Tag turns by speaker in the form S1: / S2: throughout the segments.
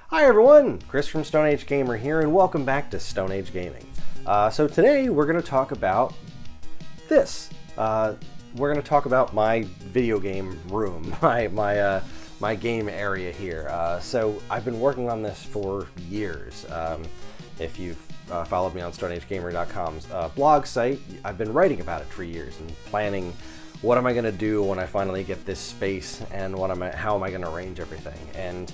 S1: Hi everyone, Kris from Stone Age Gamer here, and welcome back to Stone Age Gaming. So today we're going to talk about this. We're going to talk about my video game room, my game area here. So I've been working on this for years. If you've followed me on StoneAgeGamer.com's blog site, I've been writing about it for years and planning what am I going to do when I finally get this space and how am I going to arrange everything. And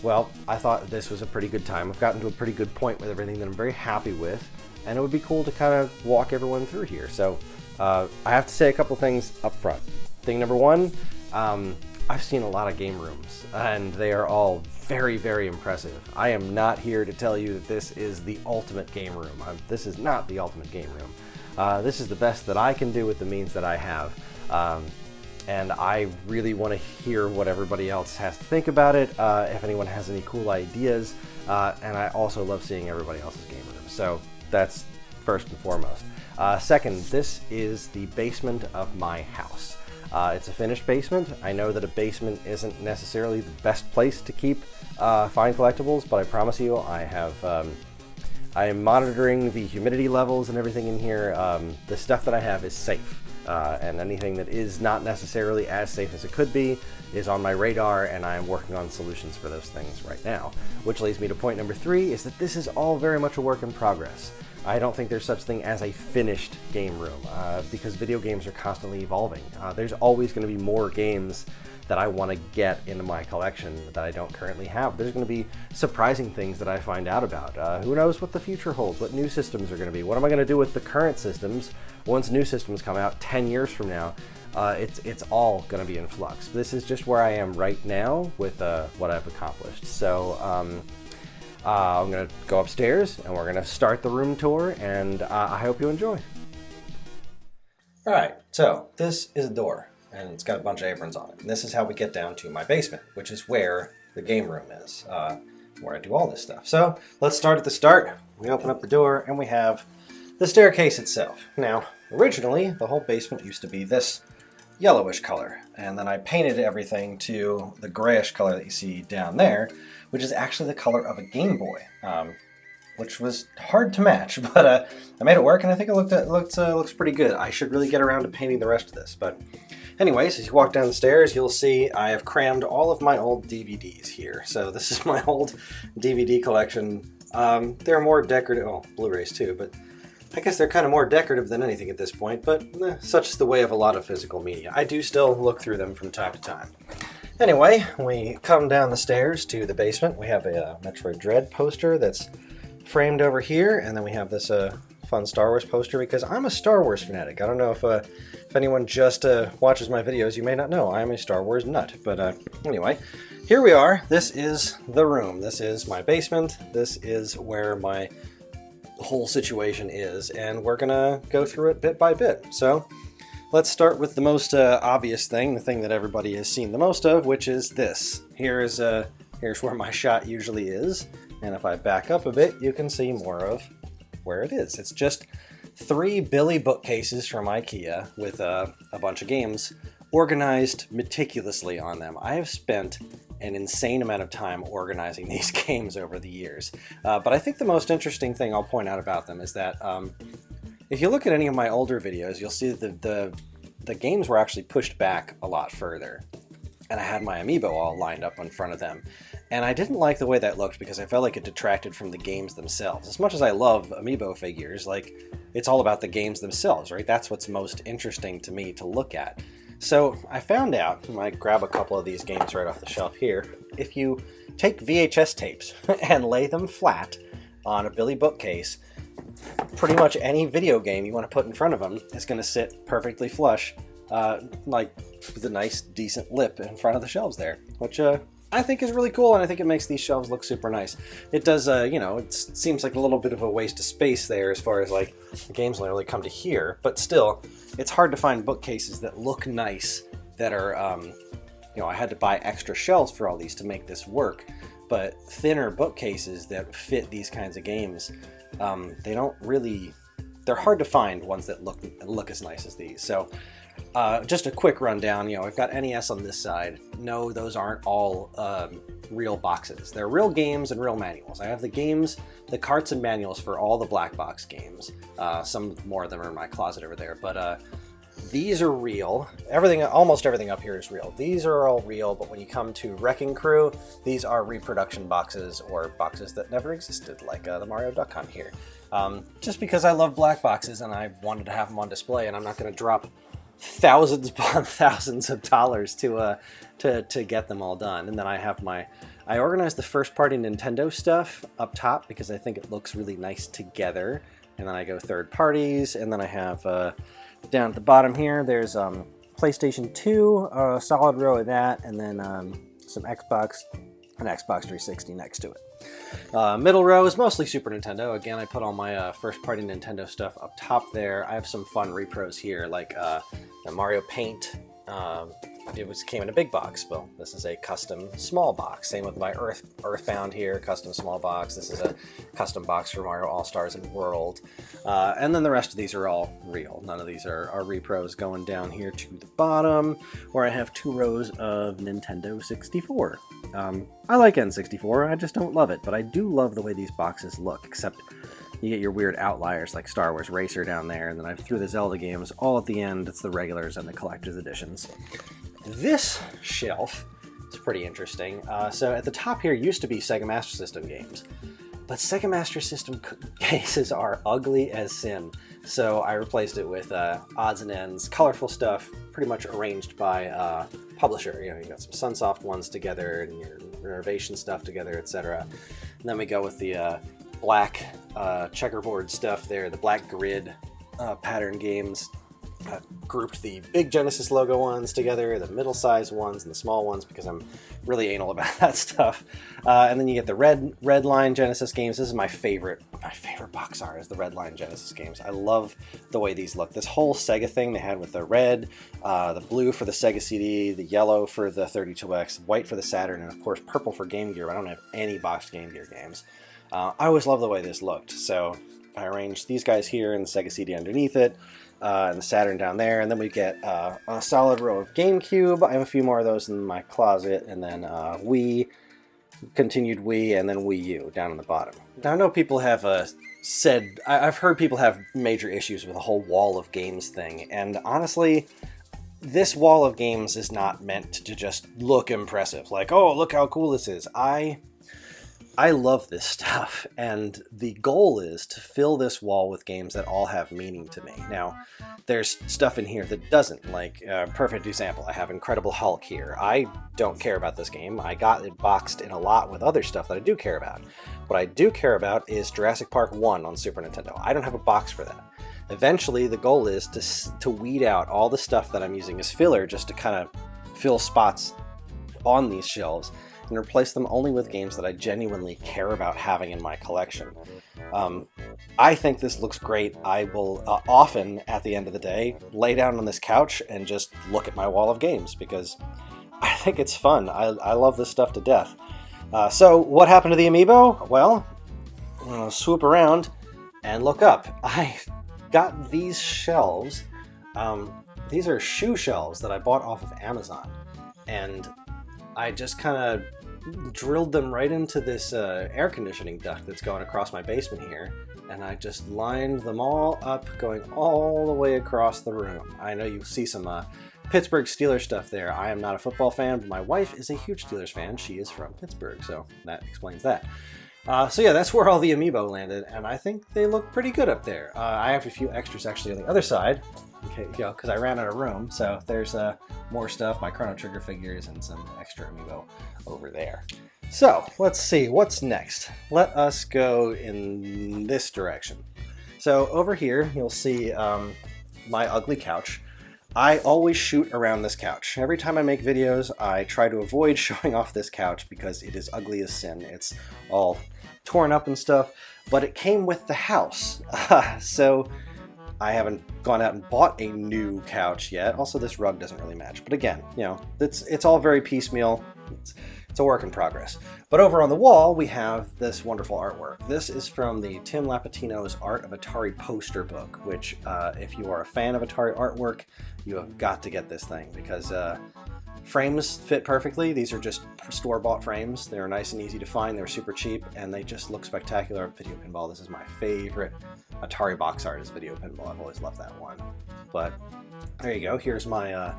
S1: well, I thought this was a pretty good time. I've gotten to a pretty good point with everything that I'm very happy with, and it would be cool to kind of walk everyone through here. So I have to say a couple things up front. Thing number one, I've seen a lot of game rooms, and they are all very, very impressive. I am not here to tell you that this is the ultimate game room. This is not the ultimate game room. This is the best that I can do with the means that I have. And I really want to hear what everybody else has to think about it, if anyone has any cool ideas, and I also love seeing everybody else's game rooms. So that's first and foremost. Second, this is the basement of my house. It's a finished basement. I know that a basement isn't necessarily the best place to keep fine collectibles, but I promise you I am monitoring the humidity levels and everything in here. The stuff that I have is safe. And anything that is not necessarily as safe as it could be is on my radar, and I am working on solutions for those things right now. Which leads me to point number three, is that this is all very much a work in progress. I don't think there's such thing as a finished game room, because video games are constantly evolving. There's always going to be more games that I want to get into my collection that I don't currently have. There's going to be surprising things that I find out about. Who knows what the future holds, what new systems are going to be. What am I going to do with the current systems once new systems come out 10 years from now? It's all going to be in flux. This is just where I am right now with what I've accomplished. So I'm going to go upstairs and we're going to start the room tour, and I hope you enjoy. All right, so this is a door, and it's got a bunch of aprons on it. And this is how we get down to my basement, which is where the game room is, where I do all this stuff. So let's start at the start. We open up the door and we have the staircase itself. Now, originally, the whole basement used to be this yellowish color, and then I painted everything to the grayish color that you see down there, which is actually the color of a Game Boy, which was hard to match, but I made it work, and I think it looks pretty good. I should really get around to painting the rest of this, but anyways, as you walk down the stairs, you'll see I have crammed all of my old DVDs here. So this is my old DVD collection. They're more decorative, oh, Blu-rays too, but I guess they're kind of more decorative than anything at this point, but such is the way of a lot of physical media. I do still look through them from time to time. Anyway, we come down the stairs to the basement. We have a Metroid Dread poster that's framed over here, and then we have this fun Star Wars poster, because I'm a Star Wars fanatic. I don't know if anyone just watches my videos, you may not know I'm a Star Wars nut. But anyway, here we are. This is the room. This is my basement. This is where my whole situation is, and we're gonna go through it bit by bit. So let's start with the most obvious thing, the thing that everybody has seen the most of, which is this. Here's where my shot usually is, and if I back up a bit, you can see more of where it is. It's just 3 Billy bookcases from IKEA with a bunch of games organized meticulously on them. I have spent an insane amount of time organizing these games over the years. But I think the most interesting thing I'll point out about them is that if you look at any of my older videos, you'll see that the games were actually pushed back a lot further. And I had my amiibo all lined up in front of them. And I didn't like the way that looked, because I felt like it detracted from the games themselves. As much as I love amiibo figures, like, it's all about the games themselves, right? That's what's most interesting to me to look at. So I found out, I might grab a couple of these games right off the shelf here, if you take VHS tapes and lay them flat on a Billy bookcase, pretty much any video game you want to put in front of them is going to sit perfectly flush, like with a nice, decent lip in front of the shelves there, which I think is really cool, and I think it makes these shelves look super nice. It does, it seems like a little bit of a waste of space there as far as, like, the games literally come to here, but still, it's hard to find bookcases that look nice, that are, I had to buy extra shelves for all these to make this work, but thinner bookcases that fit these kinds of games, they're hard to find ones that look as nice as these. So just a quick rundown, I've got NES on this side. No, those aren't all real boxes. They're real games and real manuals. I have the games, the carts and manuals for all the black box games. Some more of them are in my closet over there, but these are real. Everything, almost everything up here is real. These are all real, but when you come to Wrecking Crew, these are reproduction boxes or boxes that never existed, like the Mario Duck Hunt here. Just because I love black boxes and I wanted to have them on display, and I'm not going to drop thousands upon thousands of dollars to get them all done. And then I have I organized the first party Nintendo stuff up top because I think it looks really nice together. And then I go third parties, and then I have down at the bottom here, there's PlayStation 2, a solid row of that, and then some Xbox, an Xbox 360 next to it. Middle row is mostly Super Nintendo. Again, I put all my first-party Nintendo stuff up top there. I have some fun repros here, like the Mario Paint. Came in a big box. Well, this is a custom small box. Same with my Earthbound here, custom small box. This is a custom box for Mario All-Stars and World. And then the rest of these are all real. None of these are repros. Going down here to the bottom, where I have 2 rows of Nintendo 64. I like N64, I just don't love it, but I do love the way these boxes look, except you get your weird outliers like Star Wars Racer down there, and then I threw the Zelda games all at the end. It's the regulars and the collector's editions. This shelf is pretty interesting. So at the top here used to be Sega Master System games, but Sega Master System cases are ugly as sin. So I replaced it with odds and ends, colorful stuff, pretty much arranged by publisher. You know, you got some Sunsoft ones together and your Renovation stuff together, etc. And then we go with the black checkerboard stuff there, the black grid pattern games. Grouped the big Genesis logo ones together, the middle-sized ones and the small ones, because I'm really anal about that stuff. And then you get the red line Genesis games. This is my favorite box art is the red line Genesis games. I love the way these look. This whole Sega thing they had with the red, the blue for the Sega CD, the yellow for the 32X, white for the Saturn, and of course purple for Game Gear. I don't have any boxed Game Gear games. I always love the way this looked, so I arranged these guys here and the Sega CD underneath it. And the Saturn down there, and then we get a solid row of GameCube. I have a few more of those in my closet, and then Wii, continued Wii, and then Wii U down on the bottom. Now I know people have I've heard people have major issues with the whole wall of games thing, and honestly, this wall of games is not meant to just look impressive, like, oh, look how cool this is. I love this stuff, and the goal is to fill this wall with games that all have meaning to me. Now, there's stuff in here that doesn't, like, perfect example, I have Incredible Hulk here. I don't care about this game. I got it boxed in a lot with other stuff that I do care about. What I do care about is Jurassic Park 1 on Super Nintendo. I don't have a box for that. Eventually, the goal is to weed out all the stuff that I'm using as filler just to kind of fill spots on these shelves and replace them only with games that I genuinely care about having in my collection. I think this looks great. I will often, at the end of the day, lay down on this couch and just look at my wall of games because I think it's fun. I love this stuff to death. So what happened to the Amiibo? Well, swoop around and look up. I got these shelves. These are shoe shelves that I bought off of Amazon. And I just kind of drilled them right into this air conditioning duct that's going across my basement here, and I just lined them all up, going all the way across the room. I know you see some Pittsburgh Steelers stuff there. I am not a football fan, but my wife is a huge Steelers fan. She is from Pittsburgh, so that explains that. So yeah, that's where all the Amiibo landed, and I think they look pretty good up there. I have a few extras actually on the other side, because I ran out of room. So there's more stuff, my Chrono Trigger figures, and some extra Amiibo over there. So let's see, what's next? Let us go in this direction. So over here, you'll see my ugly couch. I always shoot around this couch. Every time I make videos, I try to avoid showing off this couch because it is ugly as sin. It's all torn up and stuff, but it came with the house. So I haven't gone out and bought a new couch yet. Also, this rug doesn't really match. But again, you know, it's all very piecemeal. It's a work in progress. But over on the wall, we have this wonderful artwork. This is from the Tim Lapatino's Art of Atari poster book, which if you are a fan of Atari artwork, you have got to get this thing because frames fit perfectly. These are just store-bought frames. They're nice and easy to find. They're super cheap, and they just look spectacular. Video pinball. This is my favorite Atari box art is video pinball. I've always loved that one. But there you go. Here's my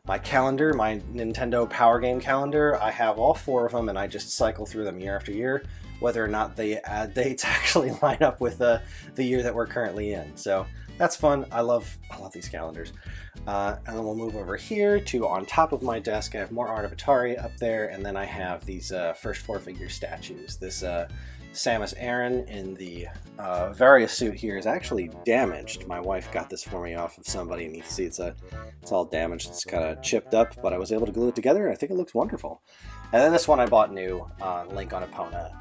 S1: my calendar, my Nintendo Power Game calendar. I have all 4 of them, and I just cycle through them year after year, whether or not the ad dates actually line up with the year that we're currently in. So that's fun. I love these calendars. And then we'll move over here to on top of my desk. I have more Art of Atari up there, and then I have these first 4 figure statues. This Samus Aran in the Various suit here is actually damaged. My wife got this for me off of somebody, and you can see it's all damaged. It's kind of chipped up, but I was able to glue it together, and I think it looks wonderful. And then this one I bought new, Link on Epona.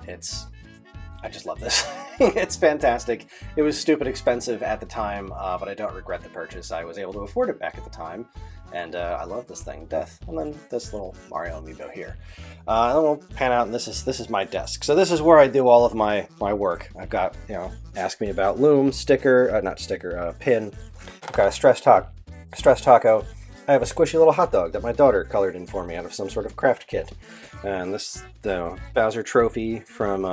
S1: I just love this. It's fantastic. It was stupid expensive at the time, but I don't regret the purchase. I was able to afford it back at the time, and I love this thing, death. And then this little Mario amiibo here. And then we'll pan out, and this is my desk. So this is where I do all of my work. I've got, ask me about loom, pin. I've got a stress taco. I have a squishy little hot dog that my daughter colored in for me out of some sort of craft kit. And the Bowser trophy from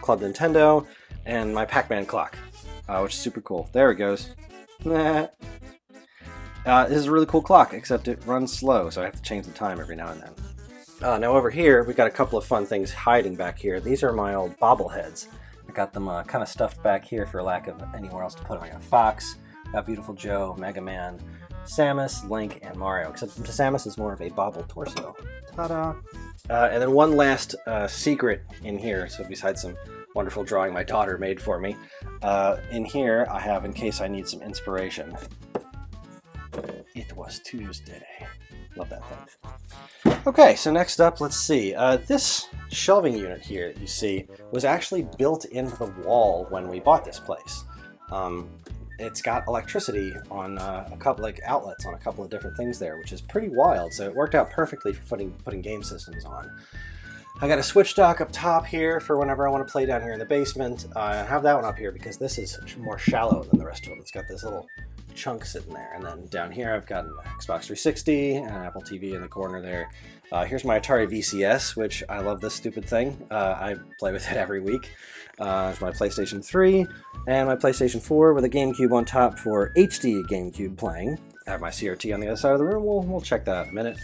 S1: Club Nintendo, and my Pac-Man clock, which is super cool. There it goes. This is a really cool clock, except it runs slow, so I have to change the time every now and then. Now over here, we've got a couple of fun things hiding back here. These are my old bobbleheads. I got them kind of stuffed back here for lack of anywhere else to put them. I got Fox, got Beautiful Joe, Mega Man, Samus, Link, and Mario, except Samus is more of a bobble torso. Ta-da! And then one last secret in here, so besides some wonderful drawing my daughter made for me, in here I have, in case I need some inspiration, It Was Tuesday. Love that thing. Okay, so next up, let's see. This shelving unit here that you see was actually built into the wall when we bought this place. It's got electricity on a couple outlets on a couple of different things there, which is pretty wild. So it worked out perfectly for putting game systems on. I got a switch dock up top here for whenever I want to play down here in the basement. I have that one up here because this is more shallow than the rest of them. It's got this little chunk sitting there. And then down here I've got an Xbox 360 and an Apple TV in the corner there. Here's my Atari VCS, which I love this stupid thing. I play with it every week. There's my PlayStation 3 and my PlayStation 4 with a GameCube on top for HD GameCube playing. I have my CRT on the other side of the room. We'll check that out in a minute.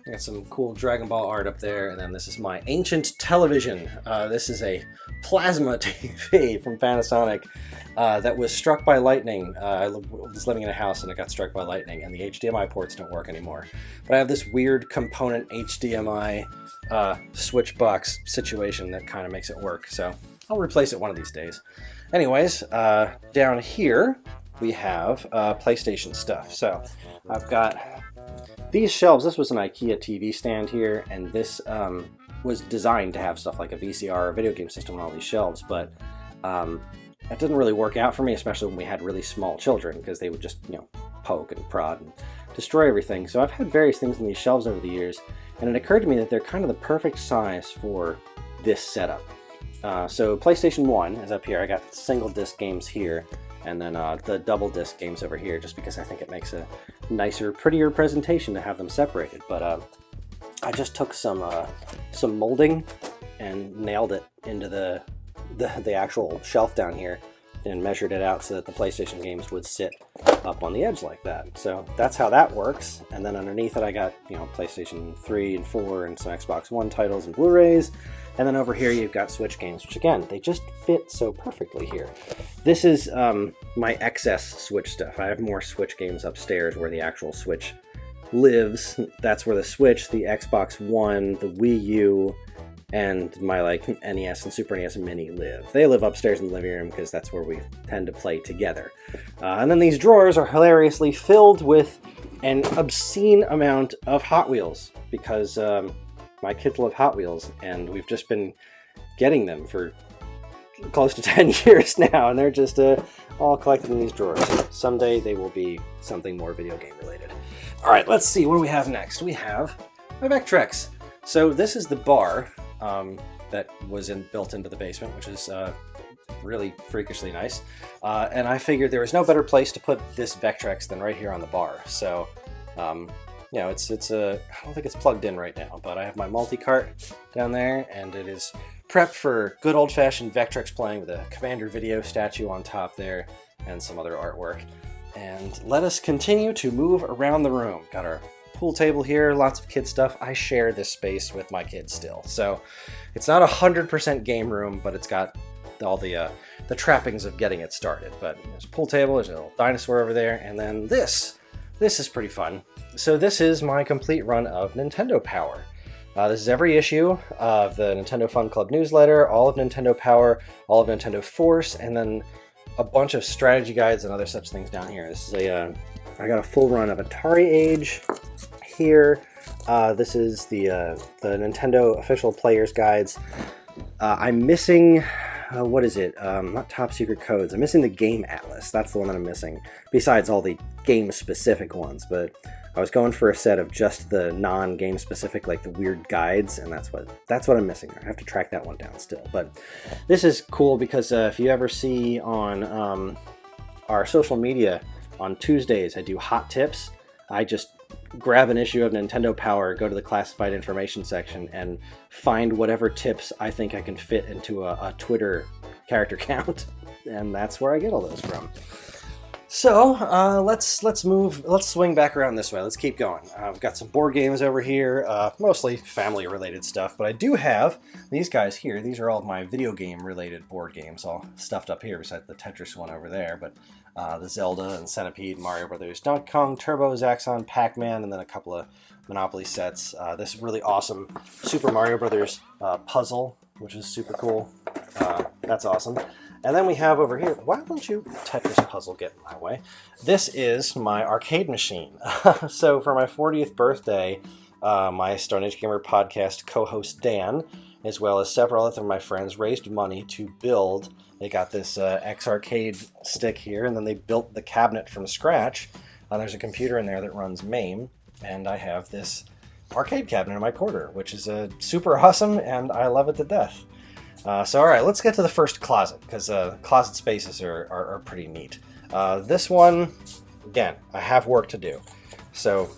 S1: I got some cool Dragon Ball art up there, and then this is my ancient television. This is a plasma TV from Panasonic that was struck by lightning. I was living in a house and it got struck by lightning, and the HDMI ports don't work anymore. But I have this weird component HDMI switch box situation that kind of makes it work, so I'll replace it one of these days. Anyways, down here we have PlayStation stuff. So I've got these shelves. This was an IKEA TV stand here, and this was designed to have stuff like a VCR or video game system on all these shelves, but that didn't really work out for me, especially when we had really small children, because they would just, poke and prod and destroy everything. So I've had various things on these shelves over the years, and it occurred to me that they're kind of the perfect size for this setup. So PlayStation 1 is up here. I got single disc games here, and then the double disc games over here, just because I think it makes a nicer, prettier presentation to have them separated. But I just took some molding and nailed it into the actual shelf down here and measured it out so that the PlayStation games would sit up on the edge like that. So that's how that works. And then underneath it I got, PlayStation 3 and 4 and some Xbox One titles and Blu-rays. And then over here you've got Switch games, which again, they just fit so perfectly here. This is my excess Switch stuff. I have more Switch games upstairs where the actual Switch lives. That's where the Switch, the Xbox One, the Wii U, and my NES and Super NES Mini live. They live upstairs in the living room because that's where we tend to play together. And then these drawers are hilariously filled with an obscene amount of Hot Wheels because my kids love Hot Wheels, and we've just been getting them for close to 10 years now, and they're just all collected in these drawers. Someday they will be something more video game related. All right, let's see. What do we have next? We have my Vectrex. So this is the bar that was built into the basement, which is really freakishly nice. And I figured there was no better place to put this Vectrex than right here on the bar. So you know, it's I don't think it's plugged in right now, but I have my multi-cart down there, and it is prepped for good old-fashioned Vectrex playing with a Commander Video statue on top there and some other artwork. And let us continue to move around the room. Got our pool table here, lots of kid stuff. I share this space with my kids still, so it's not 100% game room, but it's got all the trappings of getting it started. But there's a pool table, there's a little dinosaur over there, and then this is pretty fun. So this is my complete run of Nintendo Power. This is every issue of the Nintendo Fun Club newsletter, all of Nintendo Power, all of Nintendo Force, and then a bunch of strategy guides and other such things down here. This is I got a full run of Atari Age here. This is the Nintendo official players guides. I'm missing, what is it? Not Top Secret Codes. I'm missing the Game Atlas. That's the one that I'm missing, besides all the game-specific ones. But I was going for a set of just the non-game specific, like the weird guides, and that's what I'm missing. I have to track that one down still. But this is cool because if you ever see on our social media on Tuesdays, I do hot tips. I just grab an issue of Nintendo Power, go to the classified information section, and find whatever tips I think I can fit into a Twitter character count, and that's where I get all those from. So let's swing back around this way. Let's keep going. I've got some board games over here, mostly family-related stuff, but I do have these guys here. These are all of my video game-related board games, all stuffed up here besides the Tetris one over there. But the Zelda and Centipede, Mario Brothers, Donkey Kong, Turbo, Zaxxon, Pac-Man, and then a couple of Monopoly sets. This really awesome Super Mario Brothers puzzle, which is super cool. That's awesome. And then we have over here, why don't you Tetris puzzle get in my way? This is my arcade machine. So for my 40th birthday, my Stone Age Gamer podcast co-host Dan, as well as several other of my friends, raised money to build. They got this X-Arcade stick here, and then they built the cabinet from scratch. There's a computer in there that runs MAME, and I have this arcade cabinet in my corner, which is super awesome, and I love it to death. So all right, let's get to the first closet, because closet spaces are pretty neat. This one, again, I have work to do. So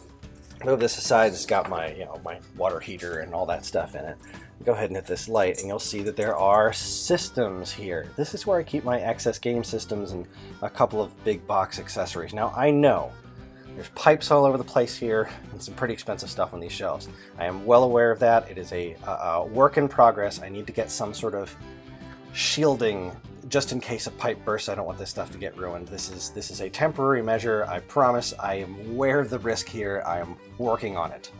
S1: move this aside. It's got my my water heater and all that stuff in it. Go ahead and hit this light, and you'll see that there are systems here. This is where I keep my excess game systems and a couple of big box accessories. Now I know there's pipes all over the place here and some pretty expensive stuff on these shelves. I am well aware of that. It is a work in progress. I need to get some sort of shielding just in case a pipe bursts. I don't want this stuff to get ruined. This is a temporary measure. I promise. I am aware of the risk here. I am working on it.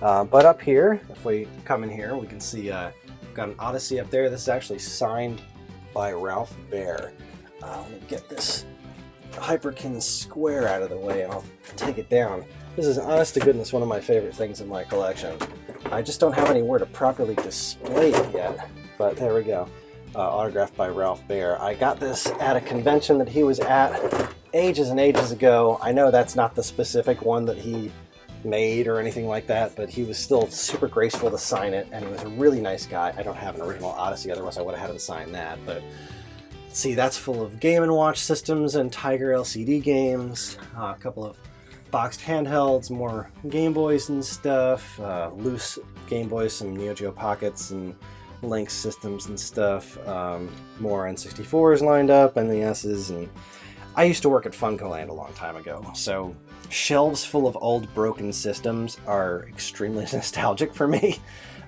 S1: But up here, if we come in here, we can see we've got an Odyssey up there. This is actually signed by Ralph Baer. Let me get this Hyperkin square out of the way and I'll take it down. This is honest to goodness one of my favorite things in my collection. I just don't have anywhere to properly display it yet, but there we go. Autographed by Ralph Baer. I got this at a convention that he was at ages and ages ago. I know that's not the specific one that he made or anything like that, but he was still super graceful to sign it, and he was a really nice guy. I don't have an original Odyssey, otherwise I would have had him sign that, but see, that's full of Game & Watch systems and Tiger LCD games, a couple of boxed handhelds, more Game Boys and stuff, loose Game Boys, some Neo Geo Pockets and Lynx systems and stuff, more N64s lined up, NESs, and I used to work at FuncoLand a long time ago, so shelves full of old broken systems are extremely nostalgic for me.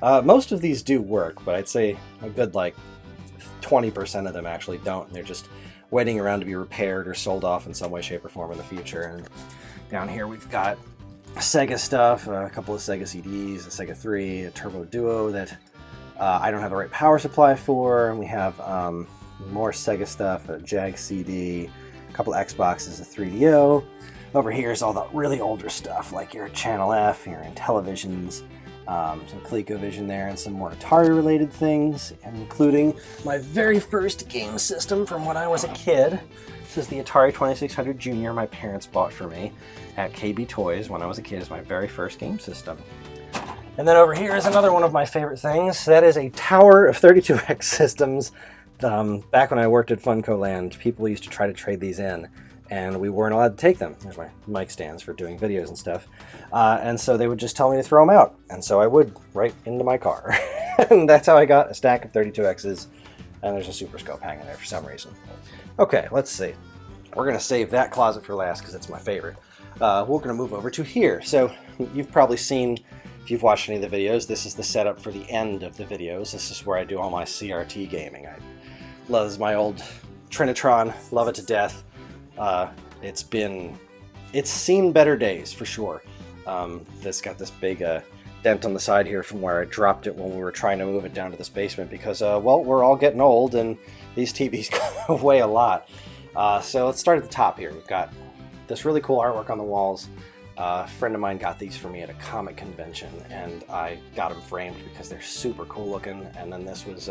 S1: Most of these do work, but I'd say a good 20% of them actually don't, and they're just waiting around to be repaired or sold off in some way, shape, or form in the future. And down here we've got Sega stuff, a couple of Sega CDs, a Sega 3, a Turbo Duo that I don't have the right power supply for, and we have more Sega stuff, a Jag CD, a couple of Xboxes, a 3DO. Over here is all the really older stuff, like your Channel F, your Intellivisions, some ColecoVision there, and some more Atari-related things, including my very first game system from when I was a kid. This is the Atari 2600 Junior my parents bought for me at KB Toys when I was a kid. It's my very first game system. And then over here is another one of my favorite things. That is a tower of 32X systems. Back when I worked at FuncoLand, people used to try to trade these in. and we weren't allowed to take them. There's my mic stands for doing videos and stuff. And so they would just tell me to throw them out. And so I would, right into my car. And that's how I got a stack of 32Xs. And there's a Super Scope hanging there for some reason. Okay, let's see. We're going to save that closet for last because it's my favorite. We're going to move over to here. So you've probably seen, if you've watched any of the videos, this is the setup for the end of the videos. This is where I do all my CRT gaming. I love my old Trinitron, love it to death. It's seen better days for sure. This got this big dent on the side here from where I dropped it when we were trying to move it down to this basement because, well, we're all getting old and these TVs weigh a lot. So let's start at the top here. We've got this really cool artwork on the walls. A friend of mine got these for me at a comic convention, and I got them framed because they're super cool looking. And then this was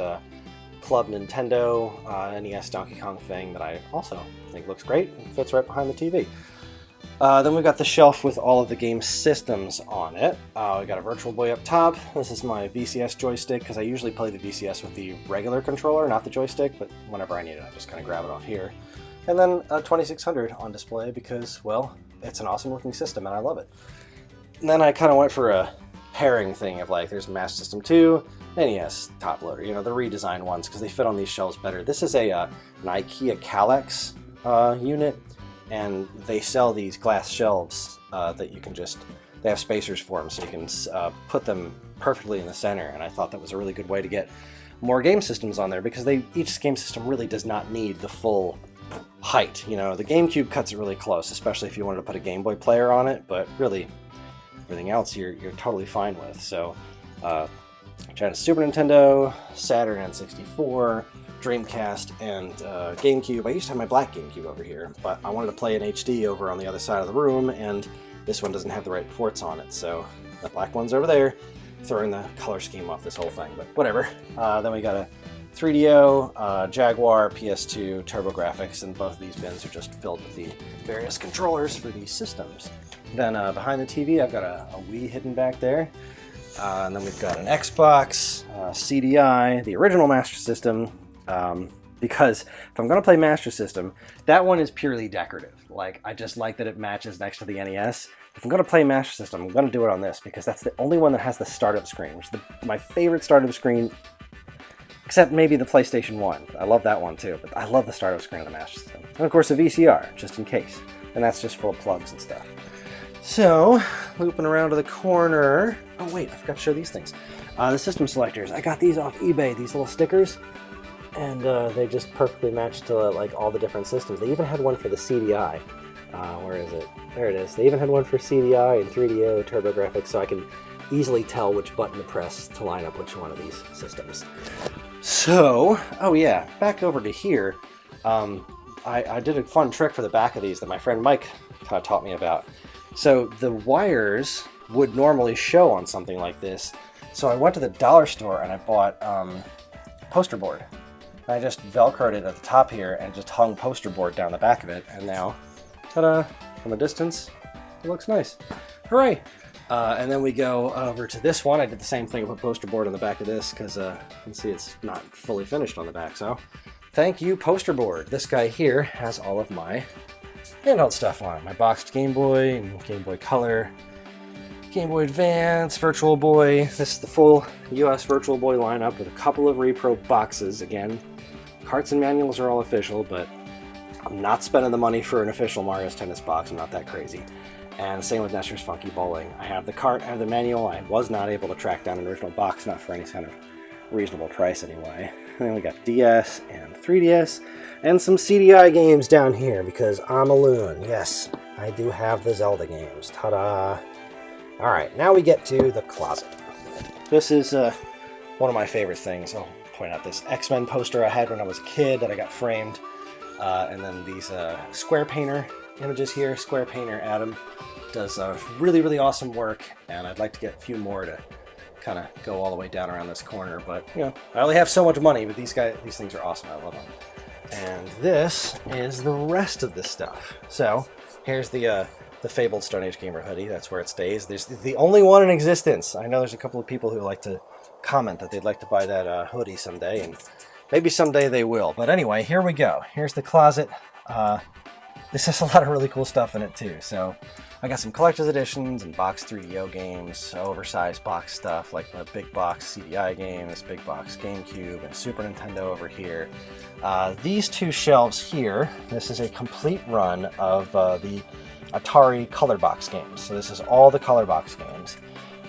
S1: Club Nintendo NES Donkey Kong thing that I also think looks great and fits right behind the TV. Then we've got the shelf with all of the game systems on it. We got a Virtual Boy up top. This is my VCS joystick because I usually play the VCS with the regular controller, not the joystick, but whenever I need it, I just kind of grab it off here. And then a 2600 on display because, well, it's an awesome looking system and I love it. And then I kind of went for a pairing thing of like, there's Master System 2, NES top loader, you know, the redesigned ones because they fit on these shelves better. This is an IKEA Kallax unit, and they sell these glass shelves that you can just, they have spacers for them so you can put them perfectly in the center, and I thought that was a really good way to get more game systems on there because each game system really does not need the full height. You know, the GameCube cuts it really close, especially if you wanted to put a Game Boy player on it, but really everything else you're totally fine with. So tried a Super Nintendo, Saturn N64, Dreamcast, and GameCube. I used to have my black GameCube over here, but I wanted to play in HD over on the other side of the room, and this one doesn't have the right ports on it, so the black one's over there, throwing the color scheme off this whole thing, but whatever. Then we got a 3DO, Jaguar, PS2, TurboGrafx, and both of these bins are just filled with the various controllers for these systems. Then behind the TV, I've got a Wii hidden back there. And then we've got an Xbox, CDI, the original Master System, because if I'm going to play Master System, that one is purely decorative. Like, I just like that it matches next to the NES. If I'm going to play Master System, I'm going to do it on this because that's the only one that has the startup screen, which is my favorite startup screen, except maybe the PlayStation 1. I love that one too, but I love the startup screen of the Master System. And of course a VCR, just in case. And that's just full of plugs and stuff. So, looping around to the corner. Oh wait, I forgot to show these things. The system selectors. I got these off eBay, these little stickers. And they just perfectly match to like all the different systems. They even had one for the CDI. Where is it? There it is. They even had one for CDI and 3DO, TurboGrafx, so I can easily tell which button to press to line up which one of these systems. So, oh yeah, back over to here. I did a fun trick for the back of these that my friend Mike kind of taught me about. So the wires would normally show on something like this. So I went to the dollar store and I bought poster board. I just velcroed it at the top here and just hung poster board down the back of it. And now, ta-da, from a distance, it looks nice. Hooray! And then we go over to this one. I did the same thing, I put poster board on the back of this because you can see it's not fully finished on the back. So thank you, poster board. This guy here has all of my handheld stuff on it. My boxed Game Boy and Game Boy Color, Game Boy Advance, Virtual Boy. This is the full US Virtual Boy lineup with a couple of repro boxes. Again, carts and manuals are all official, but I'm not spending the money for an official Mario's Tennis box. I'm not that crazy. And same with Nestor's Funky Bowling. I have the cart, I have the manual. I was not able to track down an original box, not for any kind of reasonable price anyway. And then we got DS and 3DS and some CDI games down here because I'm a loon. Yes, I do have the Zelda games. Ta-da! Alright, now we get to the closet. This is one of my favorite things. I'll point out this X-Men poster I had when I was a kid that I got framed. And then these Square Painter images here. Square Painter Adam does really, really awesome work, and I'd like to get a few more to kind of go all the way down around this corner, but you know, I only have so much money, but these things are awesome. I love them. And this is the rest of this stuff. So here's the fabled Stone Age Gamer hoodie. That's where it stays. There's the only one in existence. I know there's a couple of people who like to comment that they'd like to buy that hoodie someday, and maybe someday they will. But anyway, here we go. Here's the closet. this has a lot of really cool stuff in it too. So I got some collector's editions and box 3DO games, oversized box stuff like the big box CDI games, big box GameCube, and Super Nintendo over here. These two shelves here, this is a complete run of the Atari color box games. So this is all the color box games.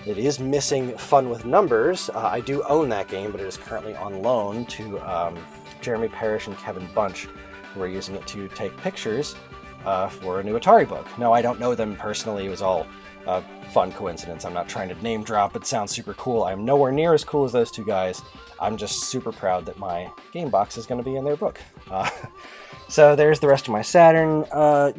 S1: It is missing Fun with Numbers. I do own that game, but it is currently on loan to Jeremy Parrish and Kevin Bunch, who are using it to take pictures for a new Atari book. No, I don't know them personally. It was all a fun coincidence. I'm not trying to name drop. It sounds super cool. I'm nowhere near as cool as those two guys. I'm just super proud that my game box is going to be in their book. So there's the rest of my Saturn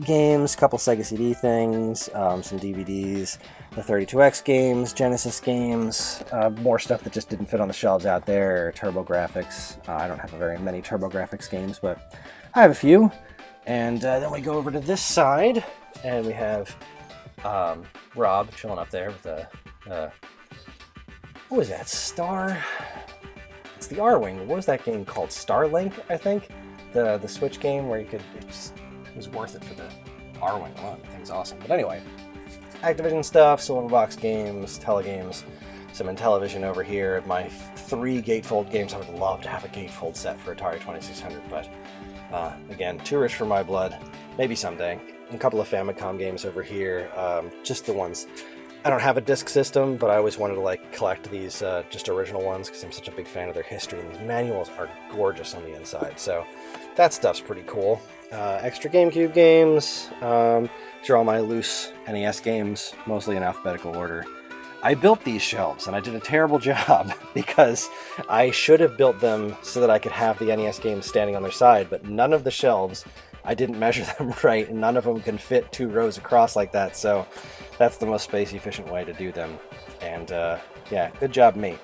S1: games, couple Sega CD things, some DVDs, the 32X games, Genesis games, more stuff that just didn't fit on the shelves out there, TurboGrafx. I don't have very many TurboGrafx games, but I have a few. And then we go over to this side, and we have Rob chilling up there with the, what was that, It's the R-Wing. What was that game called? Starlink, I think? The Switch game where you could, it was worth it for the R-Wing alone. That thing's awesome. But anyway, Activision stuff, Silverbox games, Telegames, some Intellivision over here. My 3 gatefold games. I would love to have a gatefold set for Atari 2600, but again, too rich for my blood. Maybe someday. And a couple of Famicom games over here. Just the ones. I don't have a disc system, but I always wanted to like collect these just original ones because I'm such a big fan of their history, and these manuals are gorgeous on the inside. So that stuff's pretty cool. Extra GameCube games. These are all my loose NES games, mostly in alphabetical order. I built these shelves, and I did a terrible job because I should have built them so that I could have the NES games standing on their side, but none of the shelves, I didn't measure them right, and none of them can fit 2 rows across like that, so that's the most space-efficient way to do them. And yeah, good job me.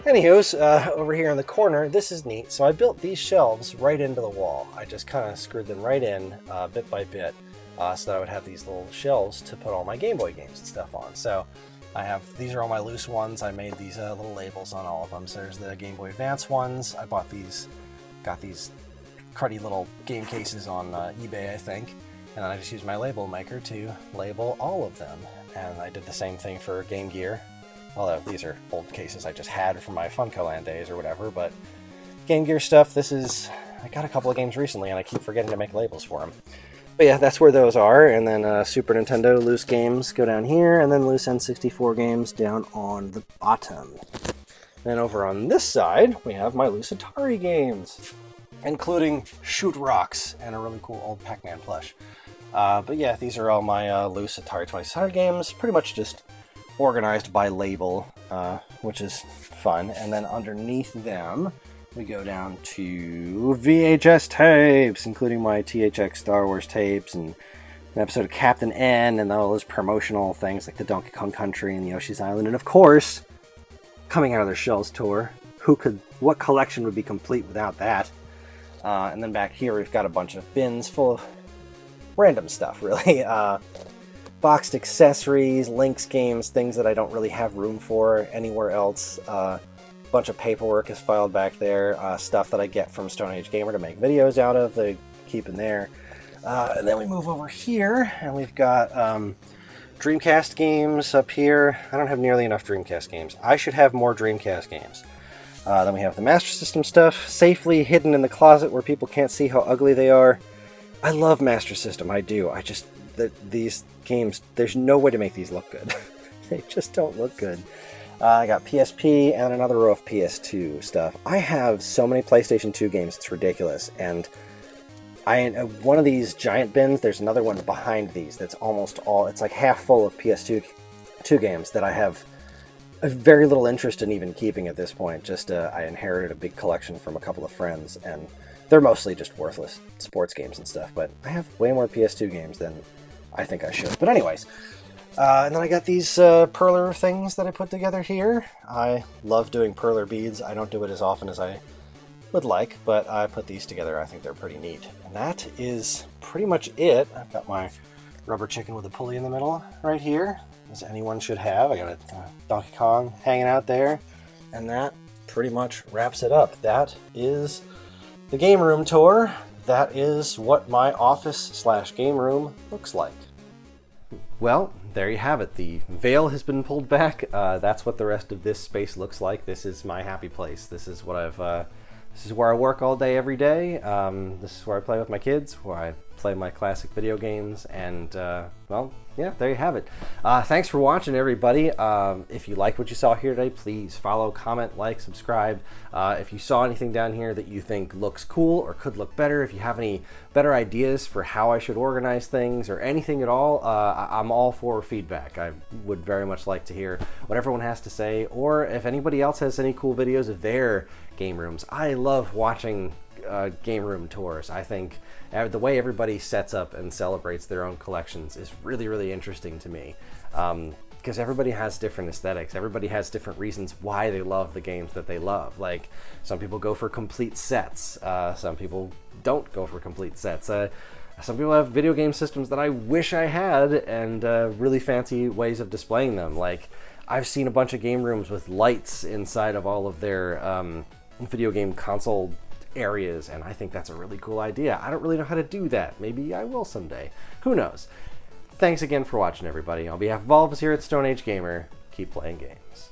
S1: Anywho's, over here in the corner, this is neat. So I built these shelves right into the wall. I just kind of screwed them right in, bit by bit, so that I would have these little shelves to put all my Game Boy games and stuff on. So I have, these are all my loose ones. I made these little labels on all of them. So there's the Game Boy Advance ones. I bought these, got these cruddy little game cases on eBay, I think. And then I just used my label maker to label all of them. And I did the same thing for Game Gear. Although these are old cases I just had from my Funcoland days or whatever. But Game Gear stuff, this is, I got a couple of games recently and I keep forgetting to make labels for them. But yeah, that's where those are. And then Super Nintendo loose games go down here, and then loose N64 games down on the bottom. Then over on this side, we have my loose Atari games, including Shoot Rocks and a really cool old Pac-Man plush. But yeah, these are all my loose Atari 2600 games, pretty much just organized by label, which is fun. And then underneath them, we go down to VHS tapes, including my THX Star Wars tapes and an episode of Captain N and all those promotional things like the Donkey Kong Country and the Yoshi's Island. And of course, Coming Out of Their Shells tour. What collection would be complete without that? And then back here, we've got a bunch of bins full of random stuff, really. Boxed accessories, Lynx games, things that I don't really have room for anywhere else. Bunch of paperwork is filed back there, stuff that I get from Stone Age Gamer to make videos out of, they keep in there. And then we move over here, and we've got Dreamcast games up here. I don't have nearly enough Dreamcast games. I should have more Dreamcast games. Then we have the Master System stuff, safely hidden in the closet where people can't see how ugly they are. I love Master System, I do. These games, there's no way to make these look good. They just don't look good. I got PSP and another row of PS2 stuff. I have so many PlayStation 2 games, it's ridiculous. And one of these giant bins, there's another one behind these that's almost all, it's like half full of PS2 games that I have very little interest in even keeping at this point. Just I inherited a big collection from a couple of friends, and they're mostly just worthless sports games and stuff. But I have way more PS2 games than I think I should. But anyways. And then I got these perler things that I put together here. I love doing perler beads. I don't do it as often as I would like, but I put these together. I think they're pretty neat. And that is pretty much it. I've got my rubber chicken with a pulley in the middle right here, as anyone should have. I got a Donkey Kong hanging out there. And that pretty much wraps it up. That is the game room tour. that is what my office slash game room looks like. Well, there you have it. The veil has been pulled back. That's what the rest of this space looks like. This is my happy place. This is what this is where I work all day, every day. This is where I play with my kids, where I play my classic video games, and well, yeah, there you have it. Thanks for watching, everybody. If you like what you saw here today, please follow, comment, like, subscribe. If you saw anything down here that you think looks cool or could look better, if you have any better ideas for how I should organize things or anything at all, I'm all for feedback. I would very much like to hear what everyone has to say, or if anybody else has any cool videos of their game rooms. I love watching game room tours. I think the way everybody sets up and celebrates their own collections is really, really interesting to me, because everybody has different aesthetics. Everybody has different reasons why they love the games that they love. Like, some people go for complete sets, some people don't go for complete sets. Some people have video game systems that I wish I had, and really fancy ways of displaying them. Like, I've seen a bunch of game rooms with lights inside of all of their video game console areas, and I think that's a really cool idea. I don't really know how to do that. Maybe I will someday. Who knows? Thanks again for watching, everybody. On behalf of all of us here at Stone Age Gamer, keep playing games.